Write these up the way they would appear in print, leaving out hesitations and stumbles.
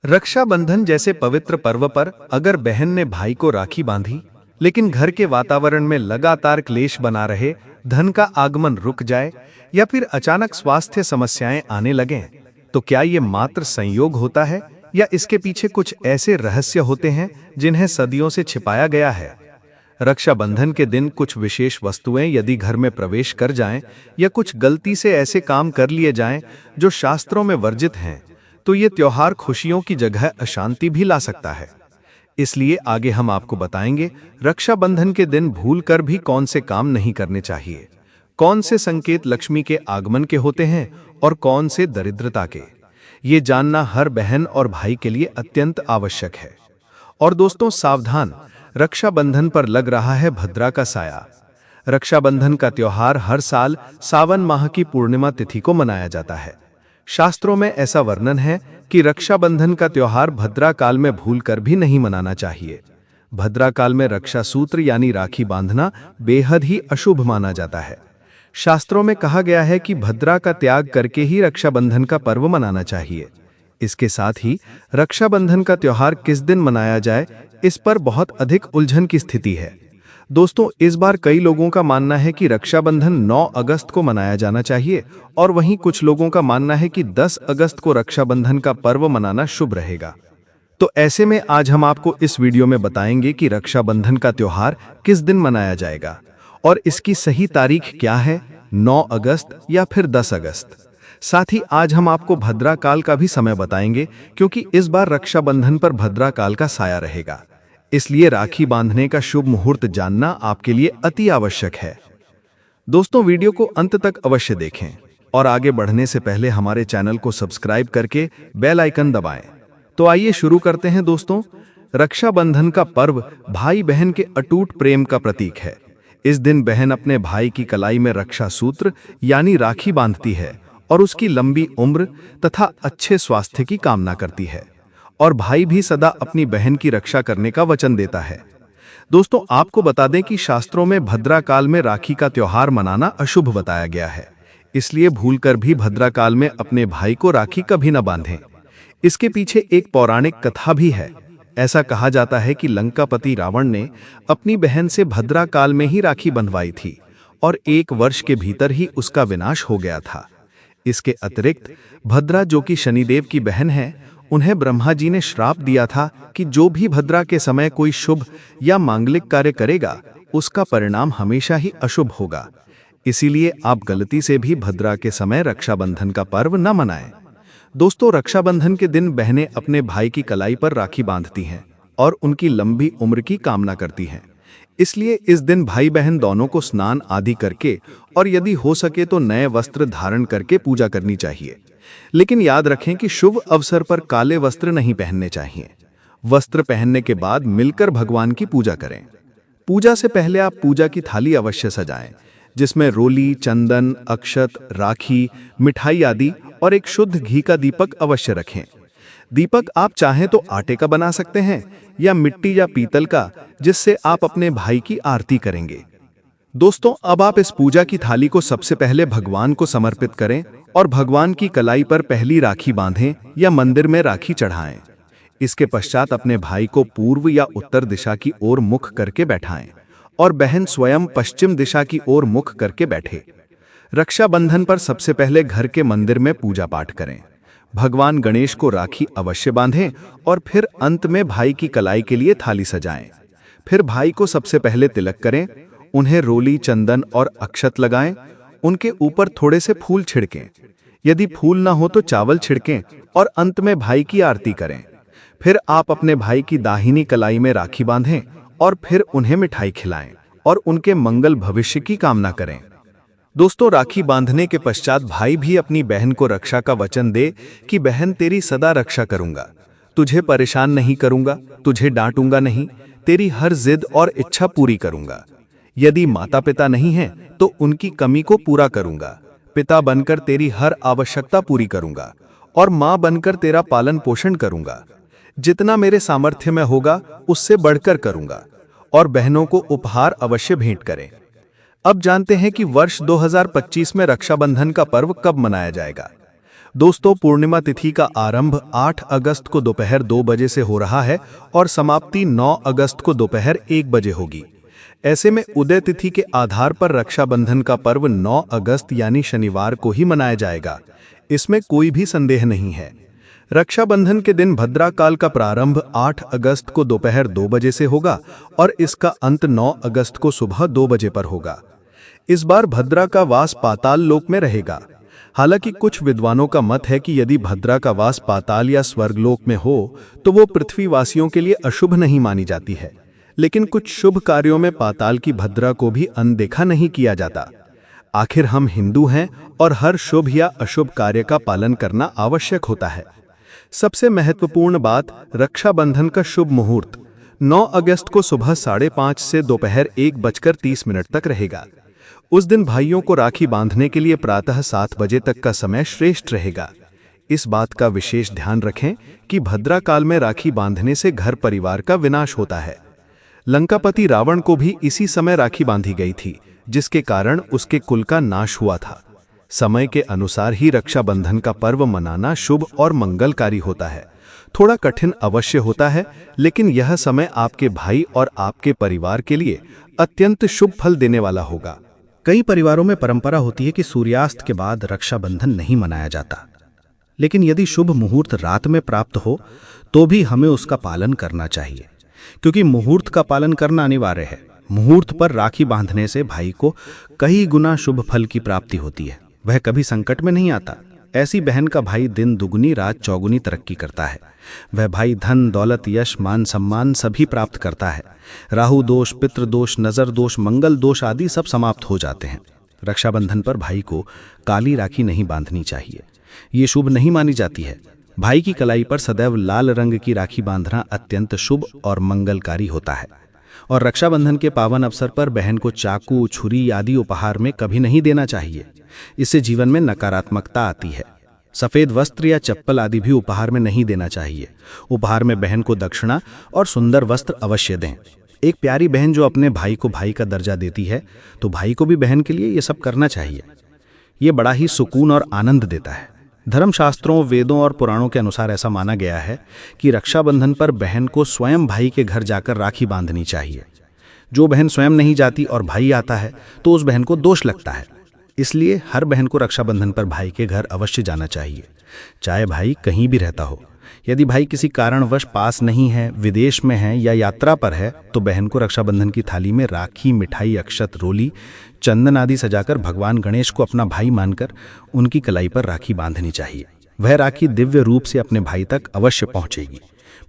रक्षाबंधन जैसे पवित्र पर्व पर अगर बहन ने भाई को राखी बांधी, लेकिन घर के वातावरण में लगातार क्लेश बना रहे, धन का आगमन रुक जाए या फिर अचानक स्वास्थ्य समस्याएं आने लगें, तो क्या ये मात्र संयोग होता है या इसके पीछे कुछ ऐसे रहस्य होते हैं जिन्हें सदियों से छिपाया गया है? रक्षाबंधन के दिन कुछ विशेष वस्तुएं यदि घर में प्रवेश कर जाएं या कुछ गलती से ऐसे काम कर लिए जाएं जो शास्त्रों में वर्जित हैं, तो ये त्योहार खुशियों की जगह अशांति भी ला सकता है। इसलिए आगे हम आपको बताएंगे रक्षाबंधन के दिन भूलकर भी कौन से काम नहीं करने चाहिए, कौन से संकेत लक्ष्मी के आगमन के होते हैं और कौन से दरिद्रता के। ये जानना हर बहन और भाई के लिए अत्यंत आवश्यक है। और दोस्तों सावधान, रक्षाबंधन पर लग रहा है भद्रा का साया। रक्षाबंधन का त्योहार हर साल सावन माह की पूर्णिमा तिथि को मनाया जाता है। शास्त्रों में ऐसा वर्णन है कि रक्षाबंधन का त्योहार भद्रा काल में भूलकर भी नहीं मनाना चाहिए। भद्रा काल में रक्षा सूत्र यानी राखी बांधना बेहद ही अशुभ माना जाता है। शास्त्रों में कहा गया है कि भद्रा का त्याग करके ही रक्षाबंधन का पर्व मनाना चाहिए। इसके साथ ही रक्षाबंधन का त्योहार किस दिन मनाया जाए, इस पर बहुत अधिक उलझन की स्थिति है। दोस्तों, इस बार कई लोगों का मानना है कि रक्षाबंधन 9 अगस्त को मनाया जाना चाहिए और वहीं कुछ लोगों का मानना है कि 10 अगस्त को रक्षाबंधन का पर्व मनाना शुभ रहेगा। तो ऐसे में आज हम आपको इस वीडियो में बताएंगे कि रक्षाबंधन का त्योहार किस दिन मनाया जाएगा और इसकी सही तारीख क्या है, 9 अगस्त या फिर 10 अगस्त। साथ ही आज हम आपको भद्रा काल का भी समय बताएंगे, क्योंकि इस बार रक्षाबंधन पर भद्रा काल का साया रहेगा। इसलिए राखी बांधने का शुभ मुहूर्त जानना आपके लिए अति आवश्यक है। दोस्तों, वीडियो को अंत तक अवश्य देखें और आगे बढ़ने से पहले हमारे चैनल को सब्सक्राइब करके बेल आइकन दबाएं। तो आइए शुरू करते हैं। दोस्तों, रक्षाबंधन का पर्व भाई बहन के अटूट प्रेम का प्रतीक है। इस दिन बहन अपने भाई की कलाई में रक्षा सूत्र यानी राखी बांधती है और उसकी लंबी उम्र तथा अच्छे स्वास्थ्य की कामना करती है, और भाई भी सदा अपनी बहन की रक्षा करने का वचन देता है। दोस्तों, आपको बता दें कि शास्त्रों में भद्रा काल में राखी का त्योहार मनाना अशुभ बताया गया है। इसलिए भूलकर भी भद्रा काल में अपने भाई को राखी कभी न बांधें। इसके पीछे एक पौराणिक कथा भी है। ऐसा कहा जाता है कि लंकापति रावण ने अपनी बहन से भद्रा काल में ही राखी बंधवाई थी और 1 वर्ष के भीतर ही उसका विनाश हो गया था। इसके अतिरिक्त भद्रा, जो कि शनिदेव की बहन है, उन्हें ब्रह्मा जी ने श्राप दिया था कि जो भी भद्रा के समय कोई शुभ या मांगलिक कार्य करेगा, उसका परिणाम हमेशा ही अशुभ होगा। इसीलिए आप गलती से भी भद्रा के समय रक्षाबंधन का पर्व न मनाएं। दोस्तों, रक्षाबंधन के दिन बहनें अपने भाई की कलाई पर राखी बांधती हैं और उनकी लंबी उम्र की कामना करती हैं। इसलिए इस दिन भाई बहन दोनों को स्नान आदि करके और यदि हो सके तो नए वस्त्र धारण करके पूजा करनी चाहिए। लेकिन याद रखें कि शुभ अवसर पर काले वस्त्र नहीं पहनने चाहिए। वस्त्र पहनने के बाद मिलकर भगवान की पूजा करें। पूजा से पहले आप पूजा की थाली अवश्य सजाएं, जिसमें रोली, चंदन, अक्षत, राखी, मिठाई आदि और एक शुद्ध घी का दीपक अवश्य रखें। दीपक आप चाहें तो आटे का बना सकते हैं या मिट्टी या पीतल का, जिससे आप अपने भाई की आरती करेंगे। दोस्तों, अब आप इस पूजा की थाली को सबसे पहले भगवान को समर्पित करें और भगवान की कलाई पर पहली राखी बांधें या मंदिर में राखी चढ़ाएं। इसके पश्चात अपने भाई को पूर्व या उत्तर दिशा की ओर मुख करके बैठाएं और बहन स्वयं पश्चिम दिशा की ओर मुख करके बैठे। रक्षाबंधन पर सबसे पहले घर के मंदिर में पूजा पाठ करें। भगवान गणेश को राखी अवश्य बांधें और फिर अंत में भाई की कलाई के लिए थाली सजाएं। फिर भाई को सबसे पहले तिलक करें, उन्हें रोली, चंदन और अक्षत लगाएं। उनके ऊपर थोड़े से फूल छिड़कें। यदि फूल ना हो तो चावल छिड़कें और अंत में भाई की आरती करें। फिर आप अपने भाई की दाहिनी कलाई में राखी बांधें और फिर उन्हें मिठाई खिलाएं और उनके मंगल भविष्य की कामना करें। दोस्तों, राखी बांधने के पश्चात भाई भी अपनी बहन को रक्षा का वचन दे कि बहन, तेरी सदा रक्षा करूंगा, तुझे परेशान नहीं करूंगा, तुझे डांटूंगा नहीं, तेरी हर जिद और इच्छा पूरी करूंगा। यदि माता पिता नहीं हैं तो उनकी कमी को पूरा करूंगा। पिता बनकर तेरी हर आवश्यकता पूरी करूंगा और मां बनकर तेरा पालन पोषण करूंगा। जितना मेरे सामर्थ्य में होगा उससे बढ़कर करूंगा। और बहनों को उपहार अवश्य भेंट करें। अब जानते हैं कि वर्ष 2025 में रक्षाबंधन का पर्व कब मनाया जाएगा। दोस्तों, पूर्णिमा तिथि का आरंभ 8 अगस्त को दोपहर 2 बजे से हो रहा है और समाप्ति 9 अगस्त को दोपहर 1 बजे होगी। ऐसे में उदय तिथि के आधार पर रक्षाबंधन का पर्व 9 अगस्त यानी शनिवार को ही मनाया जाएगा। इसमें कोई भी संदेह नहीं है। रक्षाबंधन के दिन भद्रा काल का प्रारंभ 8 अगस्त को दोपहर 2 बजे से होगा और इसका अंत 9 अगस्त को सुबह 2 बजे पर होगा। इस बार भद्रा का वास पाताल लोक में रहेगा। हालांकि कुछ विद्वानों का मत है कि यदि भद्रा का वास पाताल या स्वर्गलोक में हो तो वो पृथ्वीवासियों के लिए अशुभ नहीं मानी जाती है, लेकिन कुछ शुभ कार्यों में पाताल की भद्रा को भी अनदेखा नहीं किया जाता। आखिर हम हिंदू हैं और हर शुभ या अशुभ कार्य का पालन करना आवश्यक होता है। सबसे महत्वपूर्ण बात, रक्षाबंधन का शुभ मुहूर्त 9 अगस्त को सुबह 5:30 से दोपहर 1:30 तक रहेगा। उस दिन भाइयों को राखी बांधने के लिए प्रातः 7 बजे तक का समय श्रेष्ठ रहेगा। इस बात का विशेष ध्यान रखें कि भद्रा काल में राखी बांधने से घर परिवार का विनाश होता है। लंकापति रावण को भी इसी समय राखी बांधी गई थी, जिसके कारण उसके कुल का नाश हुआ था। समय के अनुसार ही रक्षाबंधन का पर्व मनाना शुभ और मंगलकारी होता है। थोड़ा कठिन अवश्य होता है, लेकिन यह समय आपके भाई और आपके परिवार के लिए अत्यंत शुभ फल देने वाला होगा। कई परिवारों में परंपरा होती है कि सूर्यास्त के बाद रक्षाबंधन नहीं मनाया जाता, लेकिन यदि शुभ मुहूर्त रात में प्राप्त हो तो भी हमें उसका पालन करना चाहिए, क्योंकि मुहूर्त का पालन करना अनिवार्य है। मुहूर्त पर राखी बांधने से भाई को कई गुना शुभ फल की प्राप्ति होती है। वह कभी संकट में नहीं आता। ऐसी बहन का भाई दिन दुगनी रात चौगुनी तरक्की करता है। वह भाई धन दौलत यश मान सम्मान सभी प्राप्त करता है। राहु दोष, पितृ दोष, नजर दोष, मंगल दोष आदि सब समाप्त हो जाते हैं। रक्षाबंधन पर भाई को काली राखी नहीं बांधनी चाहिए, ये शुभ नहीं मानी जाती है। भाई की कलाई पर सदैव लाल रंग की राखी बांधना अत्यंत शुभ और मंगलकारी होता है। और रक्षाबंधन के पावन अवसर पर बहन को चाकू, छुरी आदि उपहार में कभी नहीं देना चाहिए। इससे जीवन में नकारात्मकता आती है। सफेद वस्त्र या चप्पल आदि भी उपहार में नहीं देना चाहिए। उपहार में बहन को दक्षिणा और सुंदर वस्त्र अवश्य दें। एक प्यारी बहन जो अपने भाई को भाई का दर्जा देती है, तो भाई को भी बहन के लिए ये सब करना चाहिए। ये बड़ा ही सुकून और आनंद देता है। धर्मशास्त्रों, वेदों और पुराणों के अनुसार ऐसा माना गया है कि रक्षाबंधन पर बहन को स्वयं भाई के घर जाकर राखी बांधनी चाहिए। जो बहन स्वयं नहीं जाती और भाई आता है तो उस बहन को दोष लगता है। इसलिए हर बहन को रक्षाबंधन पर भाई के घर अवश्य जाना चाहिए, चाहे भाई कहीं भी रहता हो। यदि भाई किसी कारणवश पास नहीं है, विदेश में है या यात्रा पर है, तो बहन को रक्षाबंधन की थाली में राखी, मिठाई, अक्षत, रोली, चंदन आदि सजाकर भगवान गणेश को अपना भाई मानकर उनकी कलाई पर राखी बांधनी चाहिए। वह राखी दिव्य रूप से अपने भाई तक अवश्य पहुंचेगी।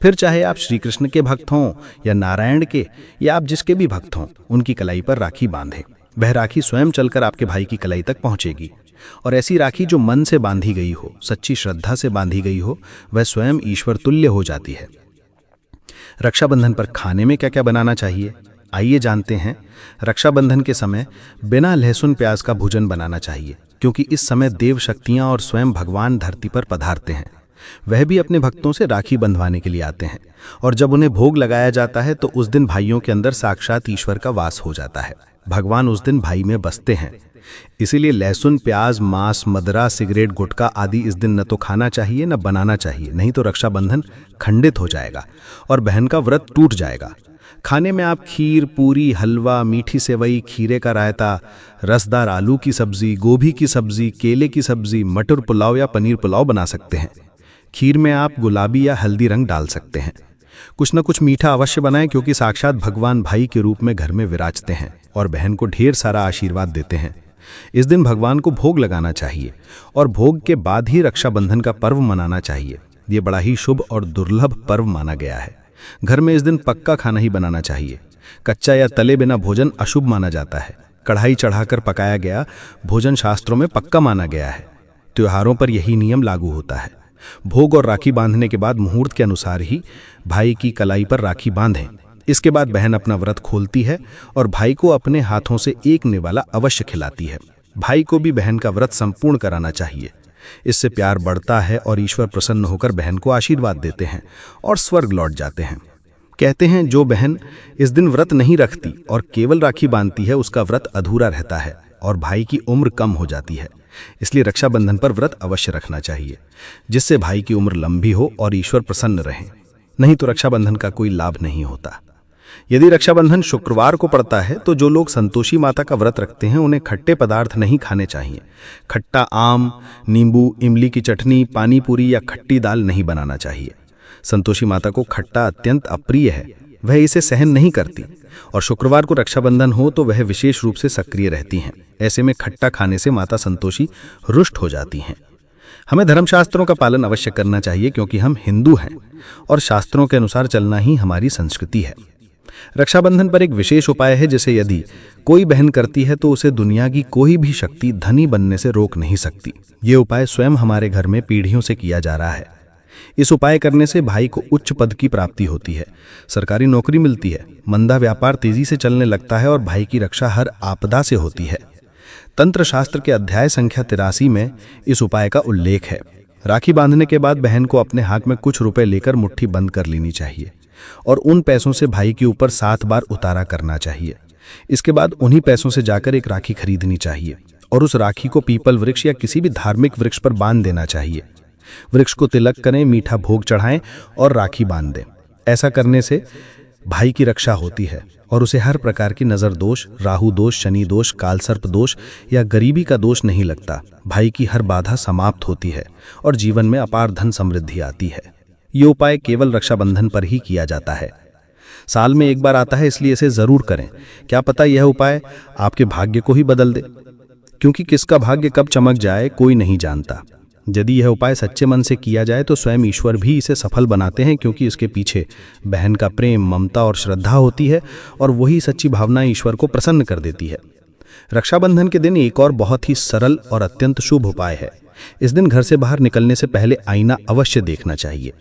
फिर चाहे आप श्री कृष्ण के भक्त हों या नारायण के या आप जिसके भी भक्त हों, उनकी कलाई पर राखी बांधें। वह राखी स्वयं चलकर आपके भाई की कलाई तक पहुंचेगी। और ऐसी राखी जो मन से बांधी गई हो, सच्ची श्रद्धा से बांधी गई हो, वह स्वयं ईश्वर तुल्य हो जाती है। रक्षाबंधन पर खाने में क्या क्या बनाना चाहिए, आइए जानते हैं। रक्षाबंधन के समय बिना लहसुन प्याज का भोजन बनाना चाहिए, क्योंकि इस समय देव शक्तियां और स्वयं भगवान धरती पर पधारते हैं। वह भी अपने भक्तों से राखी बंधवाने के लिए आते हैं, और जब उन्हें भोग लगाया जाता है तो उस दिन भाइयों के अंदर साक्षात ईश्वर का वास हो जाता है। भगवान उस दिन भाई में बसते हैं। इसीलिए लहसुन, प्याज, मांस, मदरा, सिगरेट, गुटखा आदि इस दिन न तो खाना चाहिए न बनाना चाहिए, नहीं तो रक्षाबंधन खंडित हो जाएगा और बहन का व्रत टूट जाएगा। खाने में आप खीर, पूरी, हलवा, मीठी सेवई, खीरे का रायता, रसदार आलू की सब्जी, गोभी की सब्जी, केले की सब्जी, मटर पुलाव या पनीर पुलाव बना सकते हैं। खीर में आप गुलाबी या हल्दी रंग डाल सकते हैं। कुछ न कुछ मीठा अवश्य बनाएं, क्योंकि साक्षात भगवान भाई के रूप में घर में विराजते हैं और बहन को ढेर सारा आशीर्वाद देते हैं। इस दिन भगवान को भोग लगाना चाहिए और भोग के बाद ही रक्षाबंधन का पर्व मनाना चाहिए। ये बड़ा ही शुभ और दुर्लभ पर्व माना गया है। घर में इस दिन पक्का खाना ही बनाना चाहिए। कच्चा या तले बिना भोजन अशुभ माना जाता है। कढ़ाई चढ़ाकर पकाया गया भोजन शास्त्रों में पक्का माना गया है। त्योहारों पर यही नियम लागू होता है। भोग और राखी बांधने के बाद मुहूर्त के अनुसार ही भाई की कलाई पर राखी बांधें। इसके बाद बहन अपना व्रत खोलती है और भाई को अपने हाथों से एक निवाला अवश्य खिलाती है। भाई को भी बहन का व्रत संपूर्ण कराना चाहिए। इससे प्यार बढ़ता है और ईश्वर प्रसन्न होकर बहन को आशीर्वाद देते हैं और स्वर्ग लौट जाते हैं। कहते हैं जो बहन इस दिन व्रत नहीं रखती और केवल राखी बांधती है, उसका व्रत अधूरा रहता है और भाई की उम्र कम हो जाती है। इसलिए रक्षाबंधन पर व्रत अवश्य रखना चाहिए, जिससे भाई की उम्र लंबी हो और ईश्वर प्रसन्न रहे। नहीं तो रक्षाबंधन का कोई लाभ नहीं होता। यदि रक्षाबंधन शुक्रवार को पड़ता है तो जो लोग संतोषी माता का व्रत रखते हैं उन्हें खट्टे पदार्थ नहीं खाने चाहिए। खट्टा आम, नींबू, इमली की चटनी, पानी पूरी या खट्टी दाल नहीं बनाना चाहिए। संतोषी माता को खट्टा अत्यंत अप्रिय है, वह इसे सहन नहीं करती, और शुक्रवार को रक्षाबंधन हो तो वह विशेष रूप से सक्रिय रहती हैं। ऐसे में खट्टा खाने से माता संतोषी रुष्ट हो जाती हैं। हमें धर्मशास्त्रों का पालन अवश्य करना चाहिए, क्योंकि हम हिंदू हैं और शास्त्रों के अनुसार चलना ही हमारी संस्कृति है। रक्षाबंधन पर एक विशेष उपाय है, जिसे यदि कोई बहन करती है तो उसे दुनिया की कोई भी शक्ति धनी बनने से रोक नहीं सकती। ये उपाय स्वयं हमारे घर में पीढ़ियों से किया जा रहा है। इस उपाय करने से भाई को उच्च पद की प्राप्ति होती है, सरकारी नौकरी मिलती है, मंदा व्यापार तेजी से चलने लगता है और भाई की रक्षा हर आपदा से होती है। तंत्र शास्त्र के अध्याय संख्या 83 में इस उपाय का उल्लेख है। राखी बांधने के बाद बहन को अपने हाथ में कुछ रुपए लेकर मुट्ठी बंद कर लेनी चाहिए और उन पैसों से भाई के ऊपर 7 बार उतारा करना चाहिए। इसके बाद उन्हीं पैसों से जाकर एक राखी खरीदनी चाहिए और उस राखी को पीपल वृक्ष या किसी भी धार्मिक वृक्ष पर बांध देना चाहिए। वृक्ष को तिलक करें, मीठा भोग चढ़ाएं और राखी बांध दें। ऐसा करने से भाई की रक्षा होती है और उसे हर प्रकार की नज़र दोष, राहु दोष, शनि दोष, कालसर्प दोष या गरीबी का दोष नहीं लगता। भाई की हर बाधा समाप्त होती है और जीवन में अपार धन समृद्धि आती है। ये उपाय केवल रक्षाबंधन पर ही किया जाता है। साल में एक बार आता है, इसलिए इसे जरूर करें। क्या पता यह उपाय आपके भाग्य को ही बदल दे, क्योंकि किसका भाग्य कब चमक जाए कोई नहीं जानता। यदि यह उपाय सच्चे मन से किया जाए तो स्वयं ईश्वर भी इसे सफल बनाते हैं, क्योंकि इसके पीछे बहन का प्रेम, ममता और श्रद्धा होती है और वही सच्ची भावना ईश्वर को प्रसन्न कर देती है। रक्षाबंधन के दिन एक और बहुत ही सरल और अत्यंत शुभ उपाय है। इस दिन घर से बाहर निकलने से पहले आईना अवश्य देखना चाहिए।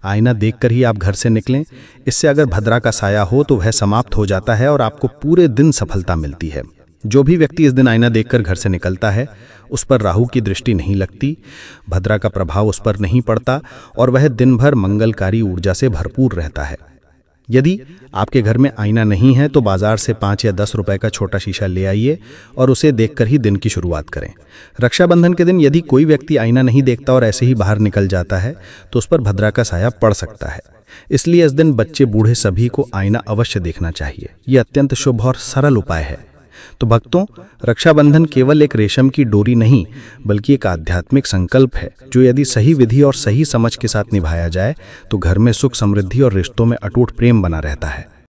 आईना देखकर ही आप घर से निकलें। इससे अगर भद्रा का साया हो तो वह समाप्त हो जाता है और आपको पूरे दिन सफलता मिलती है। जो भी व्यक्ति इस दिन आईना देखकर घर से निकलता है उस पर राहु की दृष्टि नहीं लगती, भद्रा का प्रभाव उस पर नहीं पड़ता और वह दिन भर मंगलकारी ऊर्जा से भरपूर रहता है। यदि आपके घर में आईना नहीं है तो बाजार से 5 या 10 रुपए का छोटा शीशा ले आइए और उसे देखकर ही दिन की शुरुआत करें। रक्षाबंधन के दिन यदि कोई व्यक्ति आईना नहीं देखता और ऐसे ही बाहर निकल जाता है तो उस पर भद्रा का साया पड़ सकता है। इसलिए इस दिन बच्चे बूढ़े सभी को आईना अवश्य देखना चाहिए। यह अत्यंत शुभ और सरल उपाय है। तो भक्तों, रक्षाबंधन केवल एक रेशम की डोरी नहीं बल्कि एक आध्यात्मिक संकल्प है, जो यदि सही विधि और सही समझ के साथ निभाया जाए तो घर में सुख, समृद्धि और रिश्तों में अटूट प्रेम बना रहता है।